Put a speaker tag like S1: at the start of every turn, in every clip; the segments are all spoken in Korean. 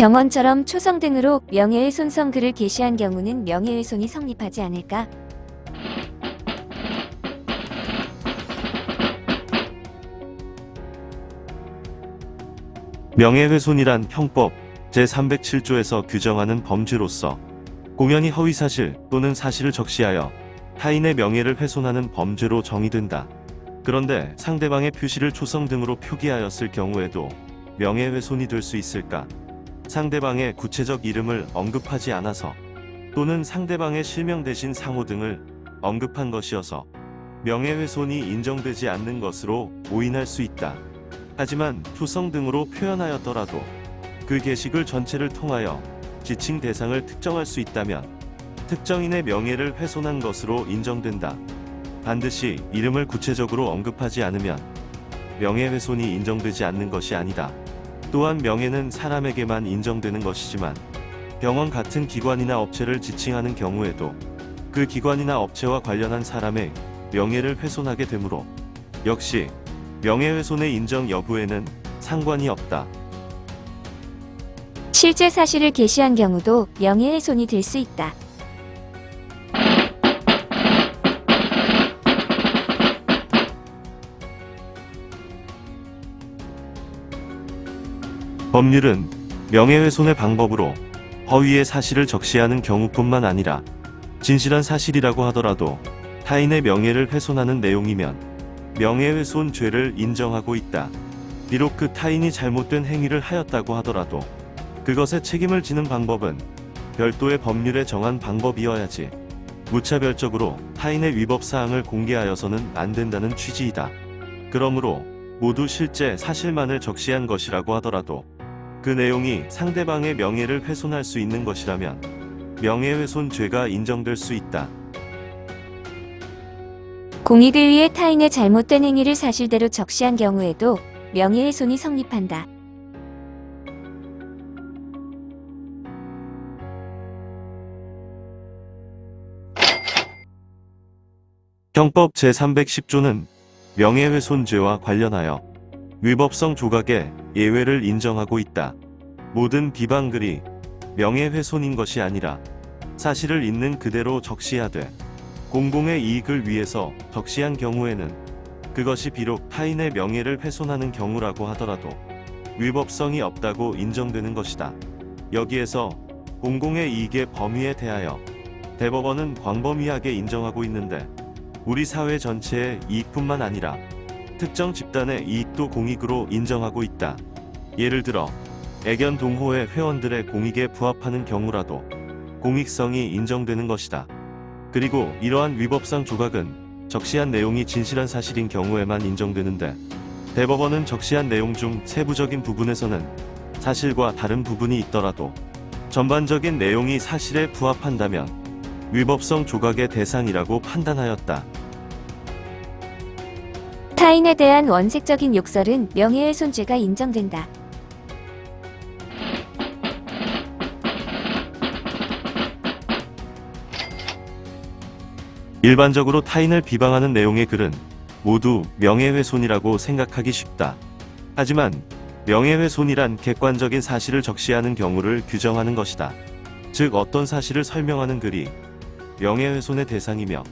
S1: 병원처럼 초성 등으로 명예훼손성 글을 게시한 경우는 명예훼손이 성립하지 않을까?
S2: 명예훼손이란 형법 제307조에서 규정하는 범죄로서 공연히 허위사실 또는 사실을 적시하여 타인의 명예를 훼손하는 범죄로 정의된다. 그런데 상대방의 표시를 초성 등으로 표기하였을 경우에도 명예훼손이 될 수 있을까? 상대방의 구체적 이름을 언급하지 않아서 또는 상대방의 실명 대신 상호 등을 언급한 것이어서 명예훼손이 인정되지 않는 것으로 오인할 수 있다. 하지만 초성 등으로 표현하였더라도 그 게시글 전체를 통하여 지칭 대상을 특정할 수 있다면 특정인의 명예를 훼손한 것으로 인정된다. 반드시 이름을 구체적으로 언급하지 않으면 명예훼손이 인정되지 않는 것이 아니다. 또한 명예는 사람에게만 인정되는 것이지만 병원 같은 기관이나 업체를 지칭하는 경우에도 그 기관이나 업체와 관련한 사람의 명예를 훼손하게 되므로 역시 명예훼손의 인정 여부에는 상관이 없다.
S1: 실제 사실을 게시한 경우도 명예훼손이 될 수 있다.
S2: 법률은 명예훼손의 방법으로 허위의 사실을 적시하는 경우뿐만 아니라 진실한 사실이라고 하더라도 타인의 명예를 훼손하는 내용이면 명예훼손 죄를 인정하고 있다. 비록 그 타인이 잘못된 행위를 하였다고 하더라도 그것에 책임을 지는 방법은 별도의 법률에 정한 방법이어야지 무차별적으로 타인의 위법 사항을 공개하여서는 안 된다는 취지이다. 그러므로 모두 실제 사실만을 적시한 것이라고 하더라도 그 내용이 상대방의 명예를 훼손할 수 있는 것이라면 명예훼손 죄가 인정될 수 있다.
S1: 공익을 위해 타인의 잘못된 행위를 사실대로 적시한 경우에도 명예훼손이 성립한다.
S2: 형법 제310조는 명예훼손죄와 관련하여 위법성 조각의 예외를 인정하고 있다. 모든 비방글이 명예훼손인 것이 아니라 사실을 있는 그대로 적시하되 공공의 이익을 위해서 적시한 경우에는 그것이 비록 타인의 명예를 훼손하는 경우라고 하더라도 위법성이 없다고 인정되는 것이다. 여기에서 공공의 이익의 범위에 대하여 대법원은 광범위하게 인정하고 있는데 우리 사회 전체의 이익뿐만 아니라 특정 집단의 이익도 공익으로 인정하고 있다. 예를 들어 애견 동호회 회원들의 공익에 부합하는 경우라도 공익성이 인정되는 것이다. 그리고 이러한 위법상 조각은 적시한 내용이 진실한 사실인 경우에만 인정되는데 대법원은 적시한 내용 중 세부적인 부분에서는 사실과 다른 부분이 있더라도 전반적인 내용이 사실에 부합한다면 위법성 조각의 대상이라고 판단하였다.
S1: 타인에 대한 원색적인 욕설은 명예훼손죄가 인정된다.
S2: 일반적으로 타인을 비방하는 내용의 글은 모두 명예훼손이라고 생각하기 쉽다. 하지만 명예훼손이란 객관적인 사실을 적시하는 경우를 규정하는 것이다. 즉 어떤 사실을 설명하는 글이 명예훼손의 대상이며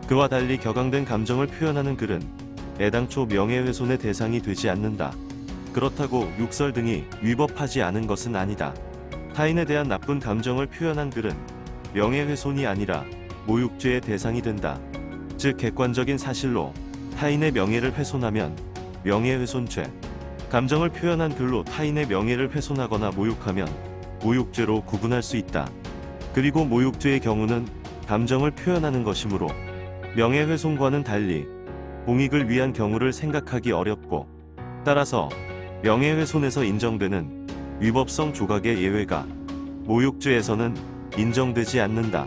S2: 그와 달리 격앙된 감정을 표현하는 글은 애당초 명예훼손의 대상이 되지 않는다. 그렇다고 욕설 등이 위법하지 않은 것은 아니다. 타인에 대한 나쁜 감정을 표현한 글은 명예훼손이 아니라 모욕죄의 대상이 된다. 즉 객관적인 사실로 타인의 명예를 훼손하면 명예훼손죄, 감정을 표현한 글로 타인의 명예를 훼손하거나 모욕하면 모욕죄로 구분할 수 있다. 그리고 모욕죄의 경우는 감정을 표현하는 것이므로 명예훼손과는 달리 공익을 위한 경우를 생각하기 어렵고 따라서 명예훼손에서 인정되는 위법성 조각의 예외가 모욕죄에서는 인정되지 않는다.